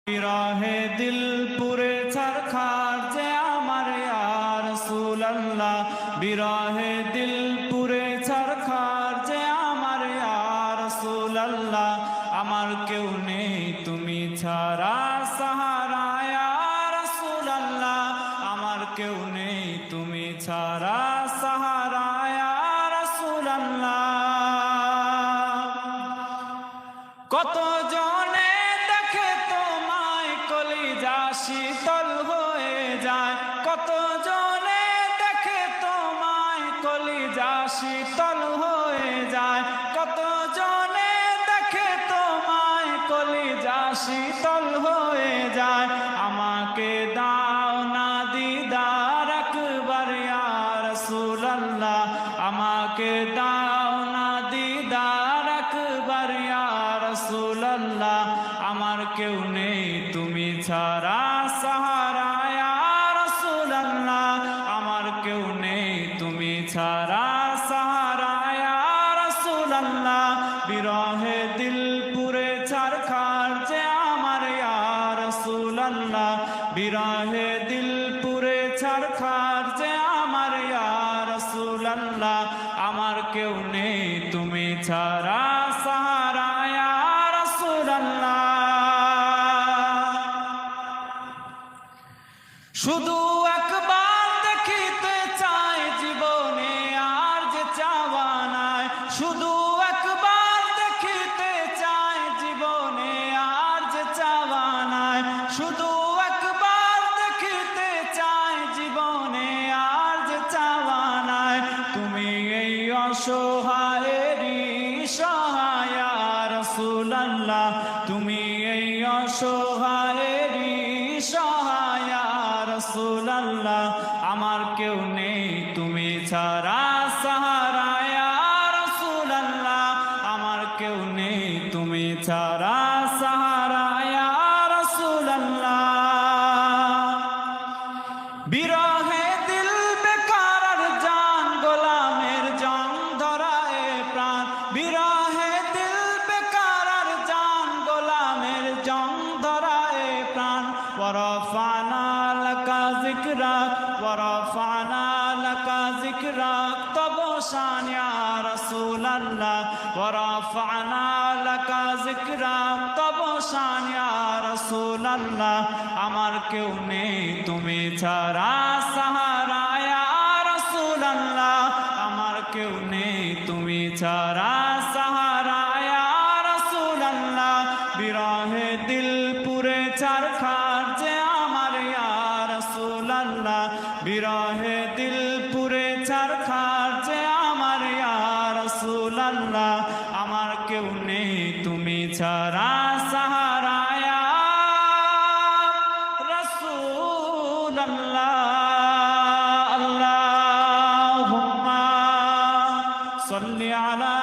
বিরহে দিল পুরে ছারখার যে আমার ইয়া রাসূলুল্লাহ, বিরহে দিল পুরে ছারখার যে আমার ইয়া রাসূলুল্লাহ। আমার কেউ নেই তুমি ছাড়া সাহারা ইয়া রাসূলুল্লাহ, আমার কেউ নেই তুমি ছাড়া সাহারা ইয়া রাসূলুল্লাহ। কত জনে দেখে তোমায় কলিজা শীতল হয়ে যায়, কত জনে দেখে তোমায় কলিজা শীতল হয়ে যায়, কত জনে দেখে তোমায় কলিজা শীতল হয়ে যায়। আমাকে দাও না দিদার একবার ইয়া রাসূলুল্লাহ, আমাকে দাও না দিদার একবার ইয়া রাসূলুল্লাহ। আমার কেউ নেই তুমি ছাড়া সাহারা ইয়া রাসূলুল্লাহ, আমার কেউ নেই তুমি ছাড়া সাহারা ইয়া রাসূলুল্লাহ। বিরহে দিল পুরে ছারখার যে আমার ইয়া রাসূলুল্লাহ, বিরহে দিল পুরে ছারখার যে আমার ইয়া রাসূলুল্লাহ। আমার কেউ নেই তুমি ছাড়া সাহারা ইয়া রাসূলুল্লাহ। শুধু একবার দেখিতে চাই জীবনে আর যে চাওয়া নাই, শুধু একবার দেখিতে চাই জীবনে আর যে চাওয়া নাই, শুধু একবার দেখিতে চাই জীবনে আর যে চাওয়া নাই। তুমি এই অসহায়েরই সহায় ইয়া রাসূলুল্লাহ, তুমি এই অসহায়েরই সহায় ইয়া রাসূলুল্লাহ। আমার কেউ নেই তুমি ছাড়া সাহারা ইয়া রাসূলুল্লাহ, আমার কেউ নেই তুমি ছাড়া সাহারা ইয়া রাসূলুল্লাহ। বিরহে দিল বেকার আর জান গোলামের জং ধরায় প্রাণ, বিরহে দিল বেকার আর জান গোলামের জং ধরায় প্রাণ। ওয়ারাফানা লাকা যিকরাক, ওয়ারাফানা লাকা যিকরাক, তব শান ইয়া রাসূলুল্লাহ, ওয়ারাফানা লাকা যিকরাক, তব শান ইয়া রাসূলুল্লাহ। আমার কেউ নেই তুমি ছাড়া সাহারা ইয়া রাসূলুল্লাহ, আমার কেউ নেই তুমি ছাড়া সাহারা ইয়া রাসূলুল্লাহ। বিরহে দিল পুরে ছারখার যে আমার ইয়া রাসূলুল্লাহ, বিরহে দিল পুরে ছারখার যে আমার ইয়া রাসূলুল্লাহ। আমার কেউ নেই তুমি ছাড়া সাহারা ইয়া রাসূলুল্লাহ। আল্লাহুম্মা সাল্লি আলা